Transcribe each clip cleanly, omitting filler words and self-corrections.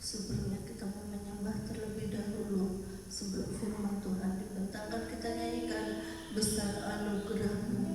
Sebelumnya kita mau menyembah terlebih dahulu. Sebelum firman Tuhan dibentangkan, kita nyanyikan besar anugerah-Mu.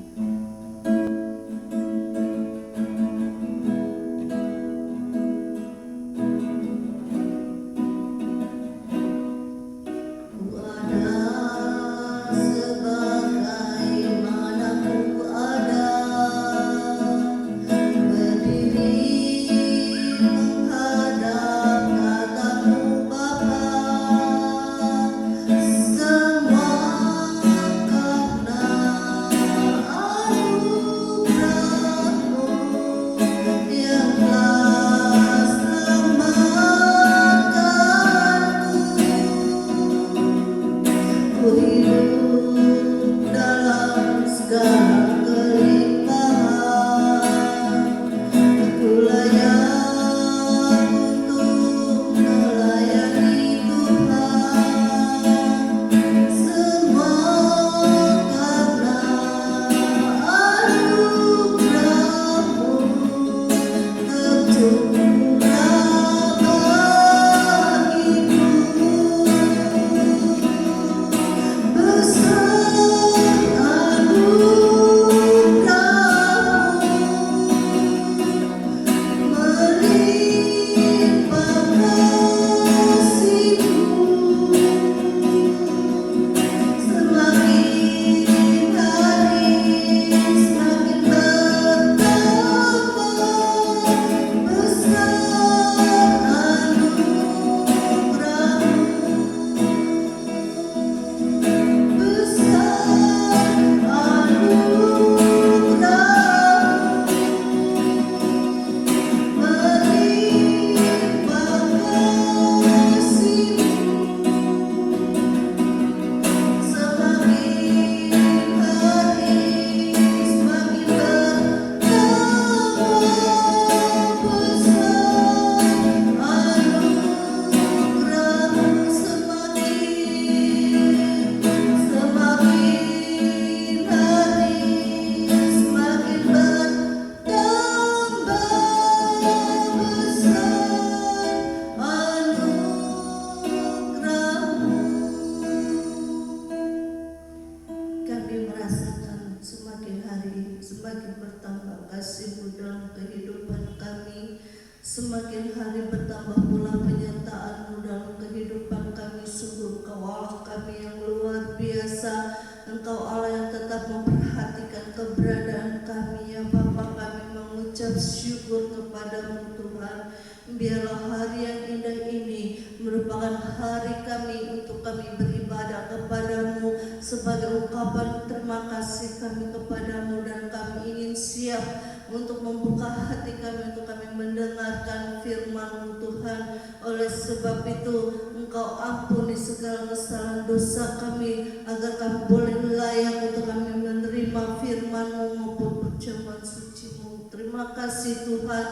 Semakin bertambah kasih-Mu dalam kehidupan kami, semakin hari bertambah pula penyertaan-Mu dalam kehidupan kami. Sungguh Engkau Allah kami yang luar biasa, Engkau Allah yang tetap memperhatikan keberadaan kami. Ya Bapa, kami mengucap syukur kepada-Mu Tuhan. Biarlah hari yang indah ini merupakan hari kami untuk kami beribadah kepada-Mu sebagai ungkapan terima kasih kami kepada-Mu, dan kami ingin siap untuk membuka hati kami untuk kami mendengarkan firman-Mu Tuhan. Oleh sebab itu Engkau ampuni segala kesalahan dosa kami, agar kami boleh layak untuk kami menerima firman-Mu maupun perjamuan suci-Mu. Terima kasih Tuhan,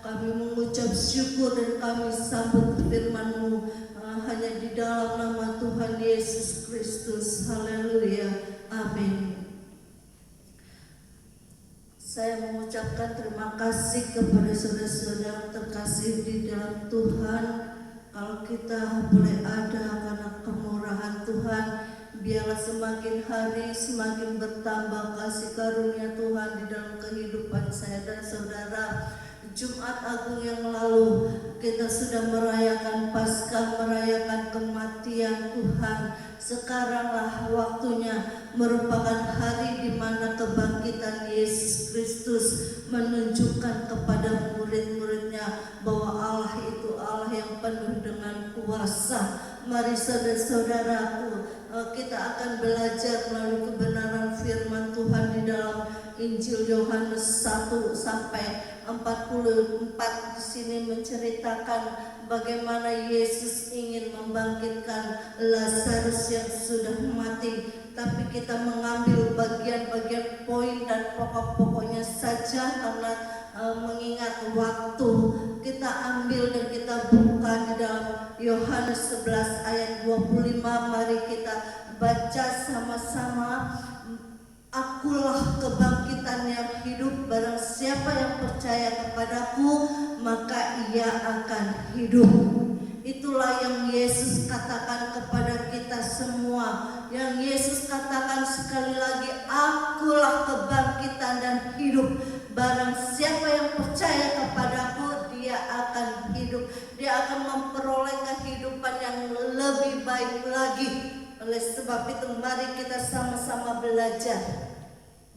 kami mengucap syukur dan kami sambut firman-Mu hanya di dalam nama Tuhan Yesus Kristus. Haleluya, amin. Saya mengucapkan terima kasih kepada saudara-saudara terkasih di dalam Tuhan. Kalau kita boleh ada karena kemurahan Tuhan, biarlah semakin hari semakin bertambah kasih karunia Tuhan di dalam kehidupan saya dan saudara. Jumat Agung yang lalu kita sudah merayakan Paskah, merayakan kematian Tuhan. Sekaranglah waktunya merupakan hari di mana kebangkitan Yesus Kristus menunjukkan kepada murid-muridnya bahwa Allah itu Allah yang penuh dengan kuasa. Mari saudara-saudaraku, kita akan belajar melalui kebenaran firman Tuhan di dalam Injil Yohanes 1 sampai 44. Di sini menceritakan bagaimana Yesus ingin membangkitkan Lazarus yang sudah mati. Tapi kita mengambil bagian-bagian poin dan pokok-pokoknya saja karena mengingat waktu. Kita ambil dan kita buka di dalam Yohanes 11 ayat 25. Mari kita baca sama-sama. Akulah kebangkitan yang hidup, barang siapa yang percaya kepadaku maka ia akan hidup. itulah yang Yesus katakan kepada kita semua. Yang Yesus katakan sekali lagi, akulah kebangkitan dan hidup. Barang siapa yang percaya kepadaku, dia akan hidup. Dia akan memperoleh kehidupan yang lebih baik lagi. Oleh sebab itu mari kita sama-sama belajar.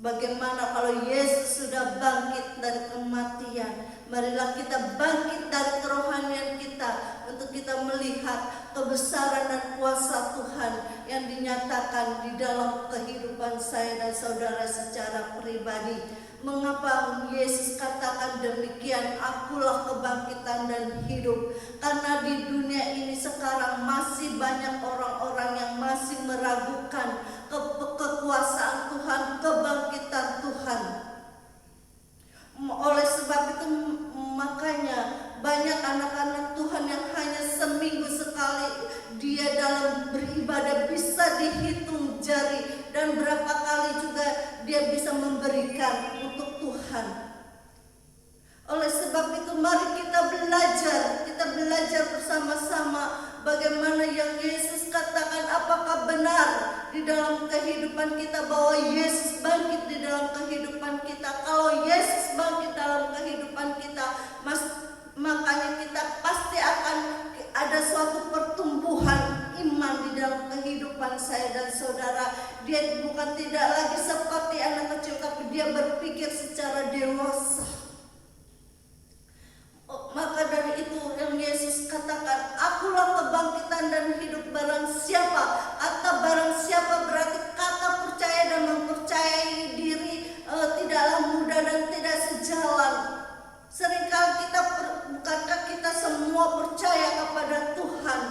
Bagaimana kalau Yesus sudah bangkit dari kematian? Marilah kita bangkit dari kerohanian kita untuk kita melihat kebesaran dan kuasa Tuhan yang dinyatakan di dalam kehidupan saya dan saudara secara pribadi. Mengapa Yesus katakan demikian? Akulah kebangkitan dan hidup. Karena di dunia ini sekarang masih banyak orang-orang yang masih meragukan kekuasaan Tuhan, kebangkitan Tuhan. Oleh sebab itu makanya banyak anak-anak Tuhan yang hanya seminggu sekali dia dalam beribadah bisa dihitung jari, dan berapa kali juga dia bisa memberikan untuk Tuhan. Oleh sebab itu mari kita belajar bersama-sama bagaimana yang Yesus katakan. Apakah benar di dalam kehidupan kita bahwa Yesus bangkit di dalam kehidupan kita? Kalau Yesus bangkit dalam kehidupan kita, makanya kita pasti akan ada suatu pertumbuhan iman di dalam kehidupan saya dan saudara. Dia bukan tidak lagi seperti anak kecil, tapi dia berpikir secara dewasa. Maka dari itu yang Yesus katakan, akulah kebangkitan dan hidup. Barang siapa, kata barang siapa berarti kata percaya dan mempercayai diri tidaklah mudah dan tidak sejalan. Seringkali bukankah kita semua percaya kepada Tuhan?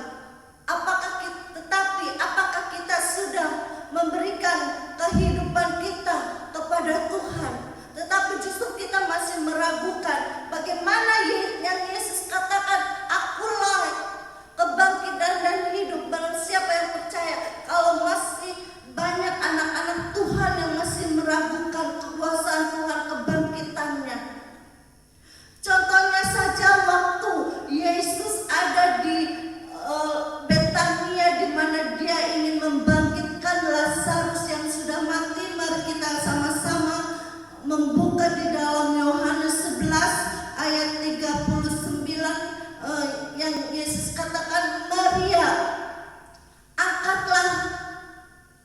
Apakah kita sudah memberikan kehidupan kita kepada Tuhan? Tetapi justru kita masih meragukan bagaimana yang Yesus katakan, akulah kebangkitan dan hidup. Barang siapa yang percaya. Kalau masih banyak anak-anak Tuhan yang masih meragukan kekuasaan Tuhan, kebangkitannya. Contohnya saja waktu Yesus ada di Betania, di mana dia ingin membangkitkan Lazarus yang sudah mati. Mari kita sama-sama membuka di dalam Yohanes 11 ayat 39 yang Yesus katakan, Maria, angkatlah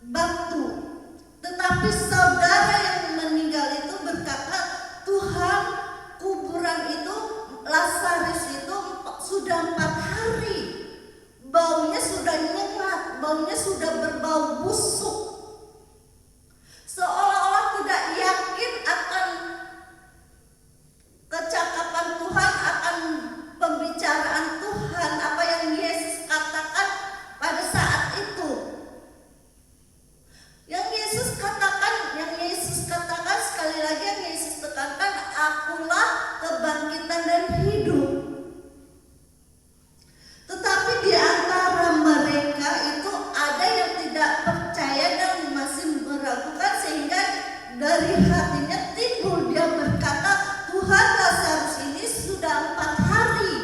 batu. Tetapi saudara yang meninggal itu berkata, Tuhan, kuburan itu, Lazarus itu sudah 4 hari. Baunya sudah nyengat, baunya sudah berbau busuk. Seolah-olah tidak yakin akan kecakapan Tuhan, akan pembicaraan Tuhan, apa yang Yesus katakan pada saat itu. Yang Yesus katakan sekali lagi, yang Yesus tekankan, akulah kebangkitan dan hidup. Tetapi di antara mereka itu ada yang tidak percaya dan masih meragukan, sehingga dari hatinya timbul dia berkata, Tuhan, Lazarus ini sudah 4 hari.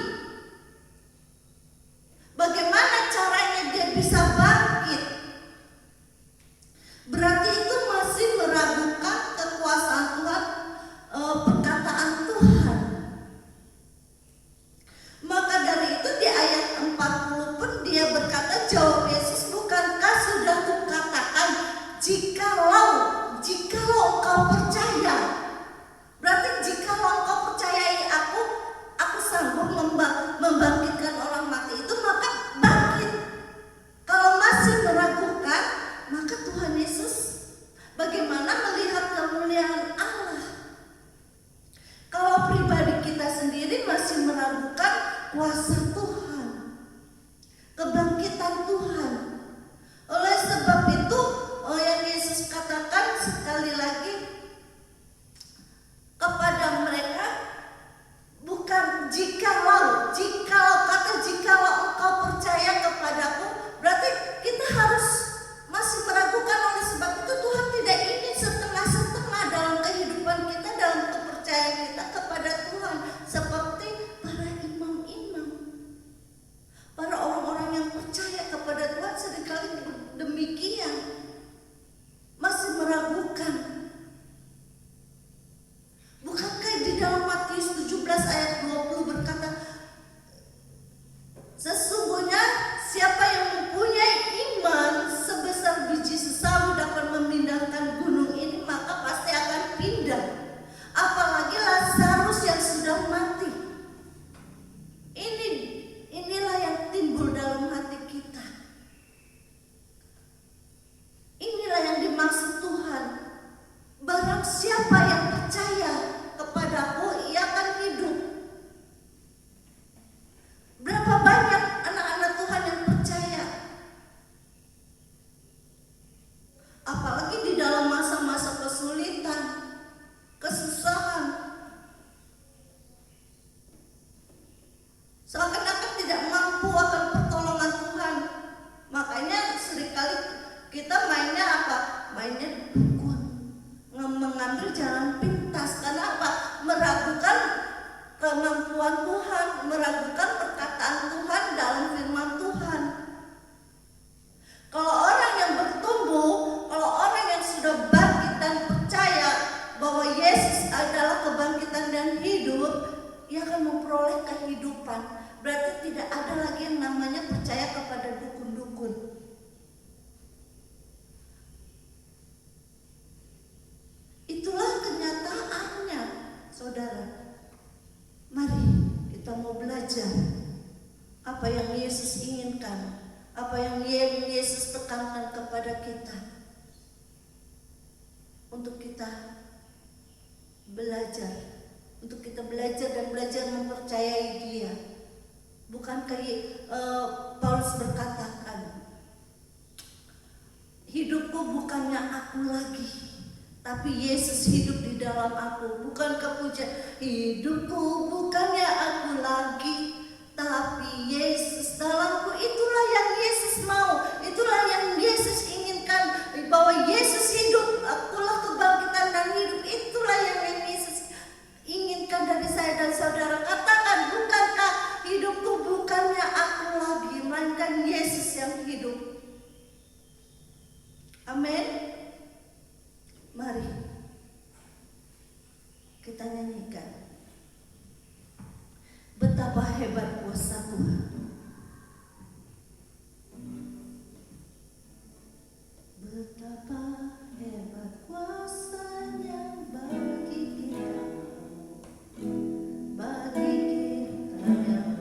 Bagaimana caranya dia bisa bangkit? Berarti itu masih meragukan kekuasaan Tuhan, perkataan Tuhan. Maka dari itu di ayat 40 pun dia berkata, jawab Yesus, bukankah sudah kukatakan, jikalau engkau percaya. Berarti jikalau engkau percayai aku sanggup membangkitkan orang mati itu, maka bangkit. Kalau masih meragukan, maka Tuhan Yesus bagaimana melihat kemuliaan Allah? Kalau pribadi kita sendiri masih meragukan kuasa Tuhan, kebangkitan Tuhan. Oleh sebab itu yang Yesus katakan sekali lagi kepada mereka, bukan jikalau engkau percaya kepadaku, berarti kita harus masih meragukan. Oleh sebab itu Tuhan tidak ingin setengah-setengah dalam kehidupan kita, dalam kepercayaan kita kepada Tuhan, seperti para imam-imam. pengharapan, berarti tidak ada lagi yang namanya percaya kepada dukun-dukun. Itulah kenyataannya, saudara. Mari kita mau belajar apa yang Yesus inginkan, apa yang Yesus tekankan kepada kita, untuk kita belajar, dan belajar mempercayai Dia. Bukankah Paulus berkatakan, hidupku bukannya aku lagi, tapi Yesus hidup di dalam aku. Bukankah puja, hidupku bukannya aku lagi, tapi Yesus dalamku. Itulah yang Yesus mau, itulah yang Yesus inginkan, bahwa Yesus hidup, akulah kebangkitan dan hidup. Itulah yang Yesus inginkan dari saya dan saudara. Katakan, bukankah hidupku bukannya aku lagi, melainkan Yesus yang hidup. Amin. Mari kita nyanyikan betapa hebat kuasa Tuhan. Betapa hebat kuasa-Nya bagi kita yang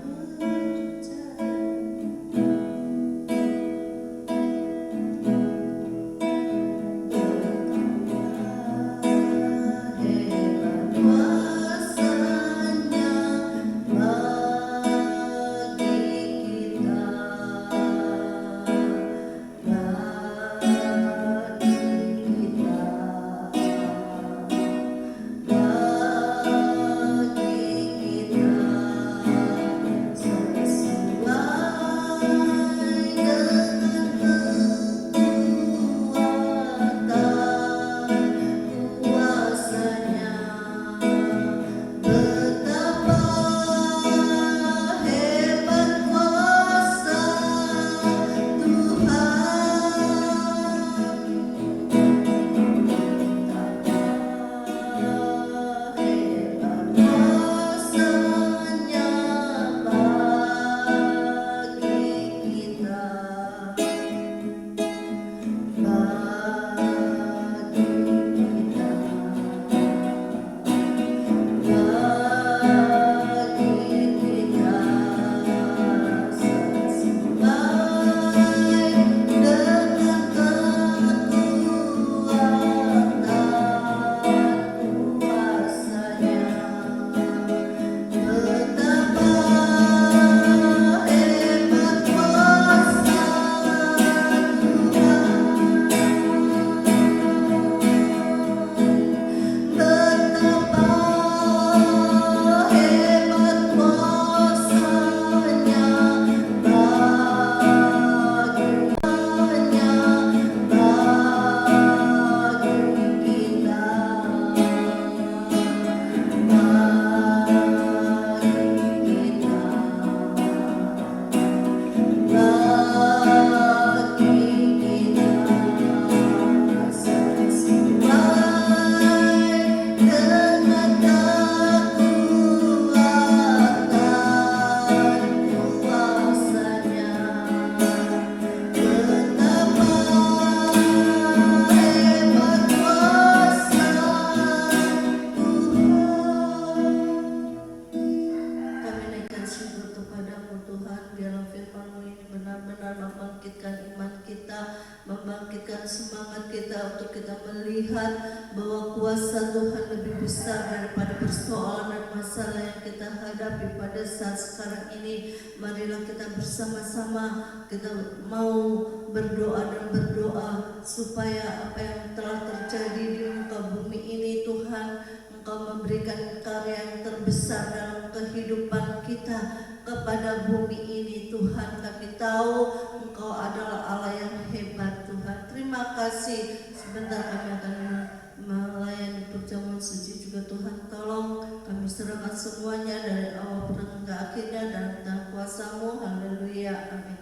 percaya. membangkitkan semangat kita untuk kita melihat bahwa kuasa Tuhan lebih besar daripada persoalan dan masalah yang kita hadapi pada saat sekarang ini. Marilah kita bersama-sama kita mau berdoa dan berdoa supaya apa yang telah terjadi di muka bumi ini, Tuhan, Engkau memberikan karya yang terbesar dalam kehidupan kita kepada bumi ini. Tuhan, kami tahu Engkau adalah Allah yang hebat, Tuhan. Terima kasih. Sebentar kami akan melayani perjamuan suci juga, Tuhan. Tolong kami serahkan semuanya dari awal hingga akhirnya dalam kuasa-Mu. Haleluya. Amin.